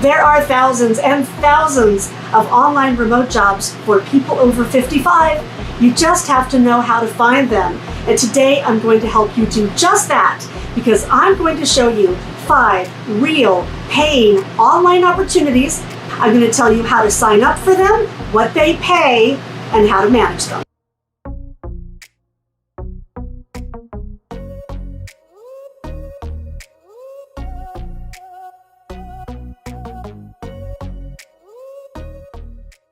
There are thousands and thousands of online remote jobs for people over 55. You just have to know how to find them. And today I'm going to help you do just that, because I'm going to show you 5 real paying online opportunities. I'm going to tell you how to sign up for them, what they pay, and how to manage them.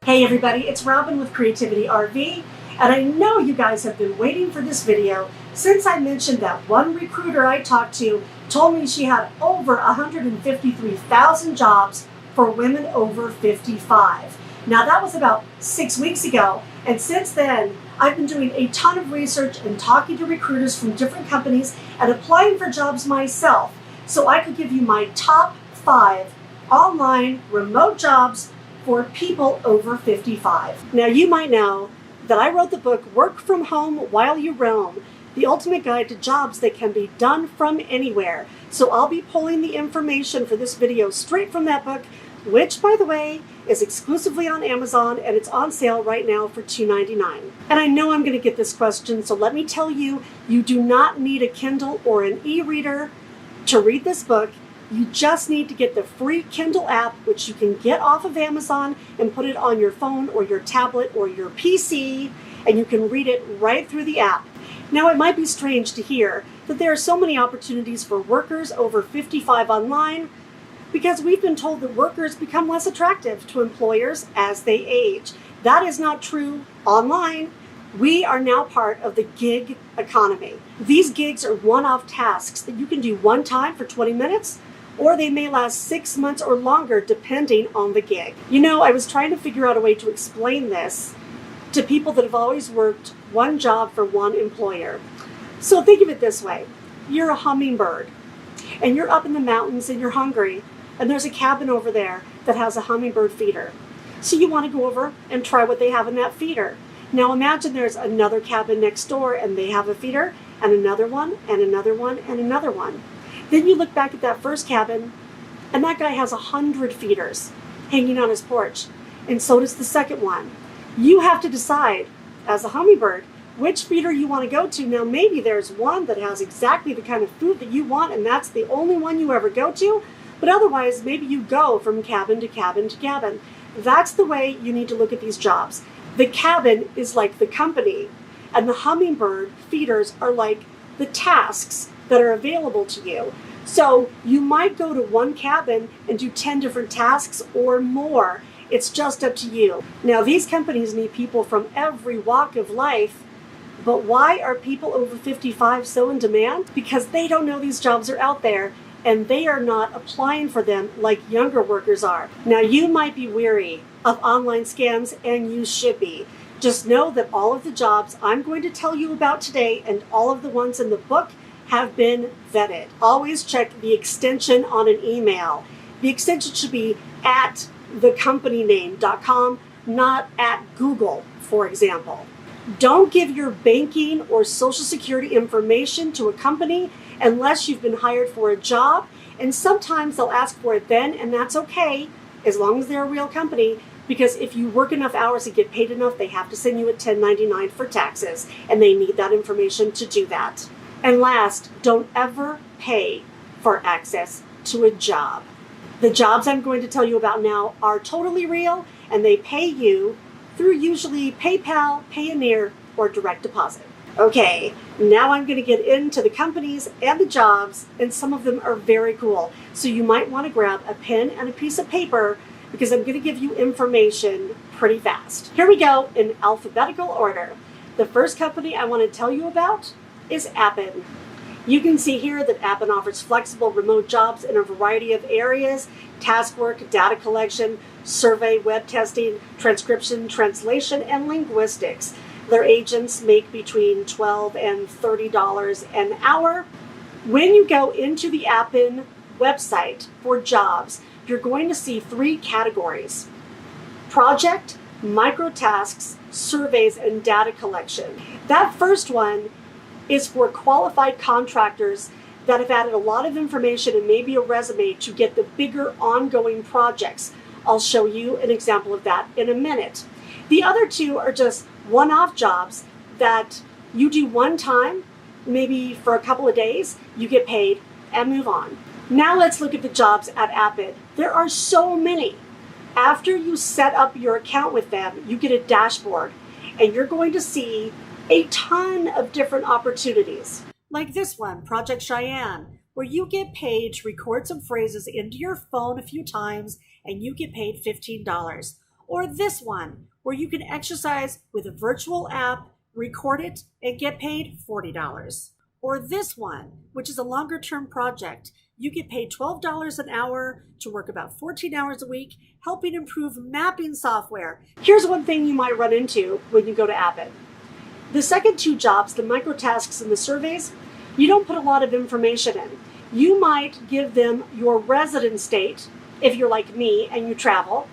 Hey everybody, it's Robin with Creativity RV, and I know you guys have been waiting for this video since I mentioned that one recruiter I talked to told me she had over 153,000 jobs for women over 55. Now that was about 6 weeks ago, and since then I've been doing a ton of research and talking to recruiters from different companies and applying for jobs myself, so I could give you my top 5 online remote jobs for people over 55. Now you might know that I wrote the book Work from Home While You Roam, the ultimate guide to jobs that can be done from anywhere. So I'll be pulling the information for this video straight from that book, which by the way is exclusively on Amazon and it's on sale right now for $2.99. And I know I'm going to get this question, so let me tell you, you do not need a Kindle or an e-reader to read this book. You just need to get the free Kindle app, which you can get off of Amazon and put it on your phone or your tablet or your PC, and you can read it right through the app. Now, it might be strange to hear that there are so many opportunities for workers over 55 online, because we've been told that workers become less attractive to employers as they age. That is not true online. We are now part of the gig economy. These gigs are one-off tasks that you can do one time for 20 minutes, or they may last 6 months or longer depending on the gig. You know, I was trying to figure out a way to explain this to people that have always worked one job for one employer. So think of it this way. You're a hummingbird, and you're up in the mountains and you're hungry, and there's a cabin over there that has a hummingbird feeder. So you want to go over and try what they have in that feeder. Now imagine there's another cabin next door and they have a feeder, and another one, and another one, and another one. Then you look back at that first cabin, and that guy has 100 feeders hanging on his porch, and so does the second one. You have to decide, as a hummingbird, which feeder you want to go to. Now maybe there's one that has exactly the kind of food that you want, and that's the only one you ever go to, but otherwise maybe you go from cabin to cabin to cabin. That's the way you need to look at these jobs. The cabin is like the company, and the hummingbird feeders are like the tasks that are available to you. So you might go to one cabin and do 10 different tasks or more. It's just up to you. Now these companies need people from every walk of life, but why are people over 55 so in demand? Because they don't know these jobs are out there and they are not applying for them like younger workers are. Now you might be weary of online scams, and you should be. Just know that all of the jobs I'm going to tell you about today and all of the ones in the book have been vetted. Always check the extension on an email. The extension should be at thecompanyname.com, not at Google, for example. Don't give your banking or social security information to a company unless you've been hired for a job, and sometimes they'll ask for it then, and that's okay, as long as they're a real company, because if you work enough hours and get paid enough, they have to send you a 1099 for taxes, and they need that information to do that. And last, don't ever pay for access to a job. The jobs I'm going to tell you about now are totally real, and they pay you through usually PayPal, Payoneer, or direct deposit. Okay, now I'm going to get into the companies and the jobs, and some of them are very cool. So you might want to grab a pen and a piece of paper, because I'm going to give you information pretty fast. Here we go in alphabetical order. The first company I want to tell you about is Appen. You can see here that Appen offers flexible remote jobs in a variety of areas: task work, data collection, survey, web testing, transcription, translation, and linguistics. Their agents make between $12 and $30 an hour. When you go into the Appen website for jobs, you're going to see 3 categories: project, micro tasks, surveys, and data collection. That first one is for qualified contractors that have added a lot of information and maybe a resume to get the bigger ongoing projects. I'll show you an example of that in a minute. The other two are just one-off jobs that you do one time, maybe for a couple of days, you get paid and move on. Now let's look at the jobs at Appen. There are so many. After you set up your account with them, you get a dashboard and you're going to see a ton of different opportunities. Like this one, Project Cheyenne, where you get paid to record some phrases into your phone a few times and you get paid $15. Or this one, where you can exercise with a virtual app, record it, and get paid $40. Or this one, which is a longer term project. You get paid $12 an hour to work about 14 hours a week, helping improve mapping software. Here's one thing you might run into when you go to Appen. The second two jobs, the microtasks and the surveys, you don't put a lot of information in. You might give them your resident state, if you're like me and you travel,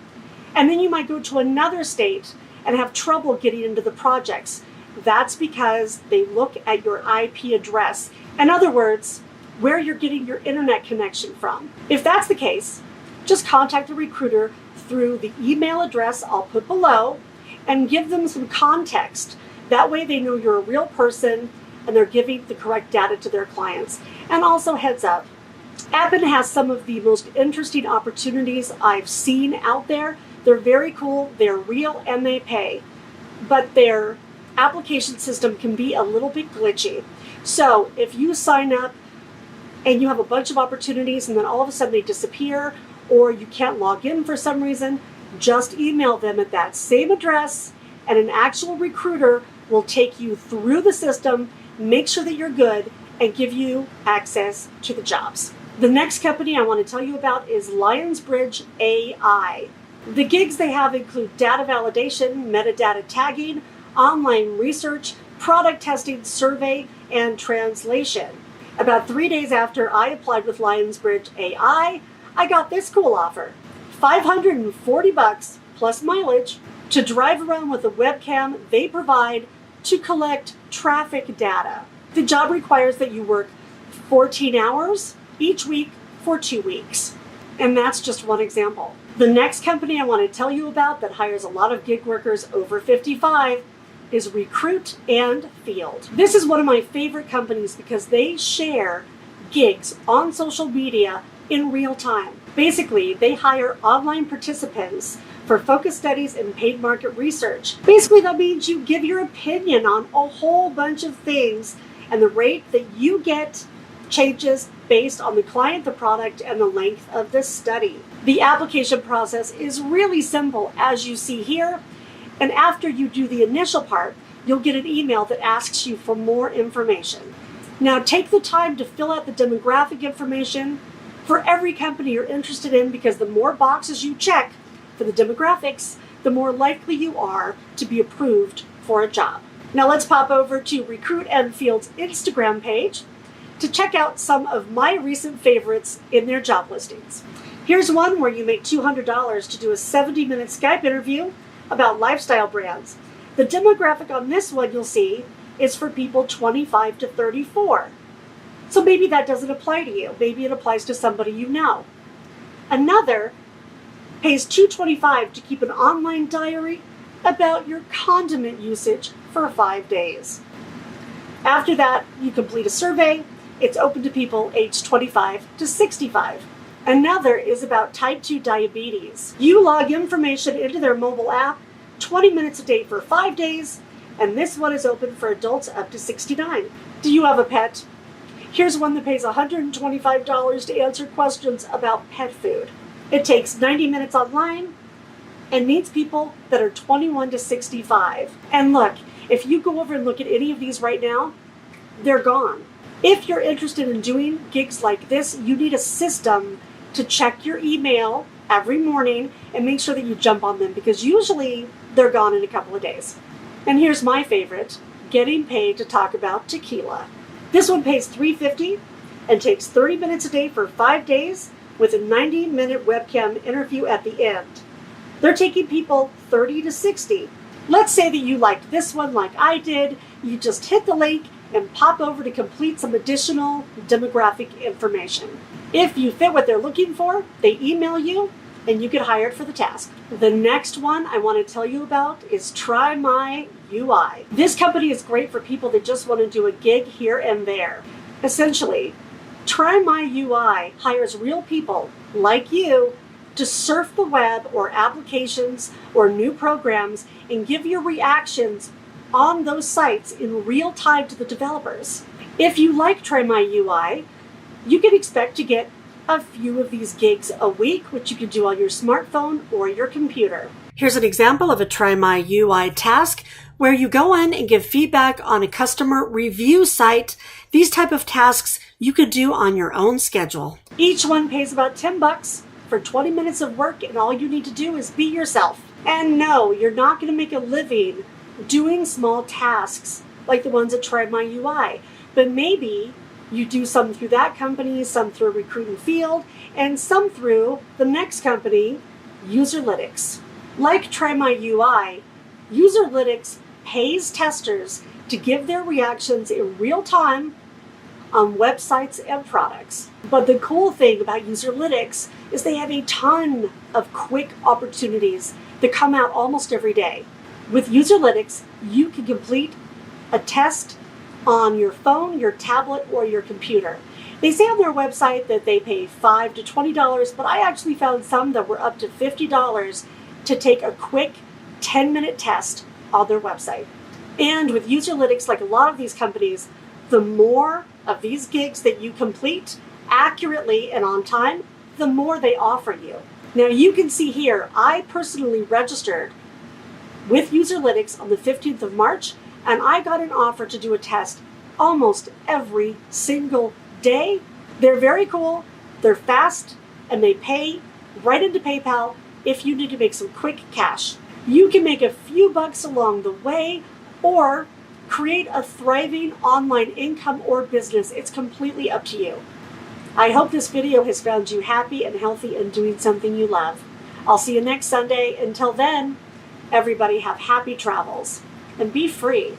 and then you might go to another state and have trouble getting into the projects. That's because they look at your IP address. In other words, where you're getting your internet connection from. If that's the case, just contact a recruiter through the email address I'll put below and give them some context. That way they know you're a real person and they're giving the correct data to their clients. And also, heads up, Appen has some of the most interesting opportunities I've seen out there. They're very cool, they're real, and they pay. But their application system can be a little bit glitchy. So if you sign up and you have a bunch of opportunities and then all of a sudden they disappear or you can't log in for some reason, just email them at that same address and an actual recruiter will take you through the system, make sure that you're good, and give you access to the jobs. The next company I want to tell you about is Lionsbridge AI. The gigs they have include data validation, metadata tagging, online research, product testing, survey, and translation. About 3 days after I applied with Lionsbridge AI, I got this cool offer. $540 plus mileage to drive around with a webcam they provide to collect traffic data. The job requires that you work 14 hours each week for 2 weeks. And that's just one example. The next company I want to tell you about that hires a lot of gig workers over 55 is Recruit and Field. This is one of my favorite companies because they share gigs on social media in real time. Basically, they hire online participants for focus studies and paid market research. Basically, that means you give your opinion on a whole bunch of things, and the rate that you get changes based on the client, the product, and the length of the study. The application process is really simple, as you see here. And after you do the initial part, you'll get an email that asks you for more information. Now take the time to fill out the demographic information for every company you're interested in, because the more boxes you check for the demographics, the more likely you are to be approved for a job. Now let's pop over to Recruit and Field's Instagram page to check out some of my recent favorites in their job listings. Here's one where you make $200 to do a 70-minute Skype interview about lifestyle brands. The demographic on this one, you'll see, is for people 25 to 34. So maybe that doesn't apply to you. Maybe it applies to somebody you know. Another pays $225 to keep an online diary about your condiment usage for 5 days. After that, you complete a survey. It's open to people aged 25 to 65. Another is about type 2 diabetes. You log information into their mobile app, 20 minutes a day for 5 days, and this one is open for adults up to 69. Do you have a pet? Here's one that pays $125 to answer questions about pet food. It takes 90 minutes online and needs people that are 21 to 65. And look, if you go over and look at any of these right now, they're gone. If you're interested in doing gigs like this, you need a system to check your email every morning and make sure that you jump on them, because usually they're gone in a couple of days. And here's my favorite, getting paid to talk about tequila. This one pays $350 and takes 30 minutes a day for 5 days with a 90-minute webcam interview at the end. They're taking people 30 to 60. Let's say that you liked this one like I did. You just hit the link and pop over to complete some additional demographic information. If you fit what they're looking for, they email you and you get hired for the task. The next one I want to tell you about is Try My UI. This company is great for people that just want to do a gig here and there. Essentially, Try My UI hires real people like you to surf the web or applications or new programs and give your reactions on those sites in real time to the developers. If you like Try My UI, you can expect to get a few of these gigs a week, which you can do on your smartphone or your computer. Here's an example of a Try My UI task where you go in and give feedback on a customer review site. These type of tasks you could do on your own schedule. Each one pays about $10 for 20 minutes of work, and all you need to do is be yourself. And no, you're not going to make a living doing small tasks like the ones at Try My UI, but maybe you do some through that company, some through Recruiting Field, and some through the next company, Userlytics. Like Try My UI, Userlytics pays testers to give their reactions in real time on websites and products. But the cool thing about Userlytics is they have a ton of quick opportunities that come out almost every day. With Userlytics, you can complete a test on your phone, your tablet, or your computer. They say on their website that they pay $5 to $20, but I actually found some that were up to $50 to take a quick 10-minute test on their website. And with Userlytics, like a lot of these companies, the more of these gigs that you complete accurately and on time, the more they offer you. Now you can see here, I personally registered with Userlytics on the 15th of March, and I got an offer to do a test almost every single day. They're very cool, they're fast, and they pay right into PayPal if you need to make some quick cash. You can make a few bucks along the way or create a thriving online income or business. It's completely up to you. I hope this video has found you happy and healthy and doing something you love. I'll see you next Sunday. Until then, everybody have happy travels and be free.